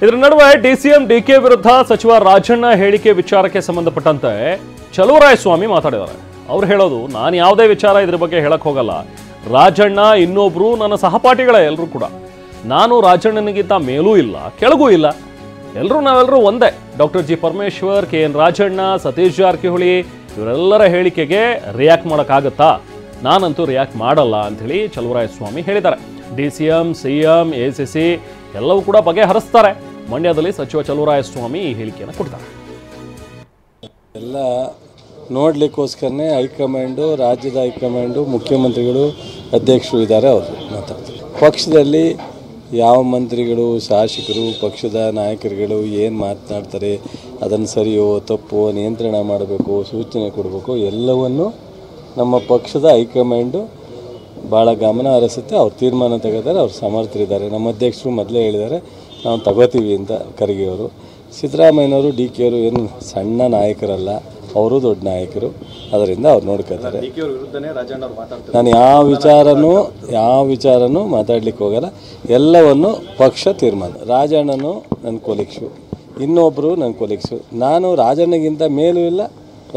ಇದರ ನಡುವೆ DCM DK ವಿರುದ್ಧ ಸಚಿವ ರಾಜಣ್ಣ ಹೇಳಿಕೆ ವಿಚಾರಕ್ಕೆ ಸಂಬಂಧಪಟ್ಟಂತೆ ಚಲುವರಾಯಸ್ವಾಮಿ ಮಾತಾಡಿದ್ದಾರೆ. ಅವ್ರು ಹೇಳೋದು, ನಾನು ಯಾವುದೇ ವಿಚಾರ ಇದ್ರ ಬಗ್ಗೆ ಹೇಳಕ್ ಹೋಗಲ್ಲ. ರಾಜಣ್ಣ ಇನ್ನೊಬ್ರು ನನ್ನ ಸಹಪಾಠಿಗಳೇ ಎಲ್ಲರೂ ಕೂಡ. ನಾನು ರಾಜಣ್ಣನಿಗಿಂತ ಮೇಲೂ ಇಲ್ಲ ಕೆಳಗೂ ಇಲ್ಲ, ನಾವೆಲ್ಲರೂ ಒಂದೇ. Doctor G Parameshwar, K N Rajanna, Satish Jarkiholi ಇವರೆಲ್ಲರ ಹೇಳಿಕೆಗೆ ರಿಯಾಕ್ಟ್ ಮಾಡೋಕ್ಕಾಗತ್ತಾ? ನಾನಂತೂ ರಿಯಾಕ್ಟ್ ಮಾಡಲ್ಲ ಅಂಥೇಳಿ ಚಲುವರಾಯಸ್ವಾಮಿ ಹೇಳಿದ್ದಾರೆ. ಡಿಸಿಎಂ, ಸಿಎಂ, ಎಸಿಸಿ ಎಲ್ಲವೂ ಕೂಡ ಬಗೆಹರಿಸ್ತಾರೆ. ಮಂಡ್ಯದಲ್ಲಿ ಸಚಿವ ಚಲುವರಾಯಸ್ವಾಮಿ ಈ ಹೇಳಿಕೆಯನ್ನು ಕೊಡ್ತಾರೆ. ಎಲ್ಲ ನೋಡಲಿಕ್ಕೋಸ್ಕರನೇ ಹೈಕಮಾಂಡು, ರಾಜ್ಯದ ಹೈಕಮಾಂಡು, ಮುಖ್ಯಮಂತ್ರಿಗಳು, ಅಧ್ಯಕ್ಷರು ಇದ್ದಾರೆ. ಅವರು ಮಾತಾಡ್ತಾರೆ. ಪಕ್ಷದಲ್ಲಿ ಯಾವ ಮಂತ್ರಿಗಳು, ಶಾಸಕರು, ಪಕ್ಷದ ನಾಯಕರುಗಳು ಏನು ಮಾತನಾಡ್ತಾರೆ, ಅದನ್ನು ಸರಿಯೋ ತಪ್ಪೋ ನಿಯಂತ್ರಣ ಮಾಡಬೇಕು, ಸೂಚನೆ ಕೊಡಬೇಕು, ಎಲ್ಲವನ್ನು ನಮ್ಮ ಪಕ್ಷದ ಹೈಕಮಾಂಡು ಭಾಳ ಗಮನ ಹರಿಸುತ್ತೆ. ಅವ್ರು ತೀರ್ಮಾನ ತಗೋತಾರೆ. ಅವ್ರು ಸಮರ್ಥರಿದ್ದಾರೆ. ನಮ್ಮ ಅಧ್ಯಕ್ಷರು ಮೊದಲೇ ಹೇಳಿದ್ದಾರೆ, ನಾವು ತಗೋತೀವಿ ಅಂತ. ಖರ್ಗೆ ಅವರು, ಸಿದ್ದರಾಮಯ್ಯನವರು, ಡಿ ಕೆ ಅವರು ಏನು ಸಣ್ಣ ನಾಯಕರಲ್ಲ, ಅವರು ದೊಡ್ಡ ನಾಯಕರು. ಅದರಿಂದ ಅವ್ರು ನೋಡ್ಕೋತಾರೆ. ನಾನು ಯಾವ ವಿಚಾರನೂ ಮಾತಾಡ್ಲಿಕ್ಕೆ ಹೋಗಲ್ಲ. ಎಲ್ಲವನ್ನು ಪಕ್ಷ ತೀರ್ಮಾನ. ರಾಜಣ್ಣನು ನನ್ನ ಕೊಲೀಗ್ಸು, ಇನ್ನೊಬ್ಬರು ನನ್ನ ಕೊಲೀಗ್ಸು. ನಾನು ರಾಜಣ್ಣಗಿಂತ ಮೇಲೂ ಇಲ್ಲ,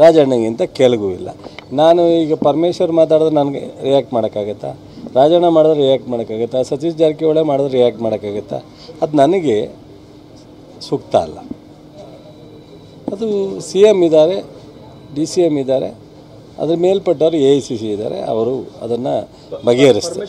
ರಾಜಣ್ಣಗಿಂತ ಕೆಳಗೂ ಇಲ್ಲ. ನಾನು ಈಗ ಪರಮೇಶ್ವರ್ ಮಾತಾಡಿದ್ರೆ ನನಗೆ ರಿಯಾಕ್ಟ್ ಮಾಡೋಕ್ಕಾಗತ್ತಾ? ರಾಜಣ್ಣ ಮಾಡಿದ್ರೆ ರಿಯಾಕ್ಟ್ ಮಾಡೋಕ್ಕಾಗತ್ತಾ? ಸತೀಶ್ ಜಾರಕಿಹೊಳಿ ಮಾಡಿದ್ರೆ ರಿಯಾಕ್ಟ್ ಮಾಡೋಕ್ಕಾಗತ್ತಾ? ಅದು ನನಗೆ ಸೂಕ್ತ ಅಲ್ಲ. ಅದು ಸಿ ಎಮ್ ಇದ್ದಾರೆ, ಡಿ ಸಿ ಎಮ್ ಇದ್ದಾರೆ, ಅದ್ರ ಮೇಲ್ಪಟ್ಟವರು AICC ಇದ್ದಾರೆ. ಅವರು ಅದನ್ನು ಬಗೆಹರಿಸ್ತಾರೆ.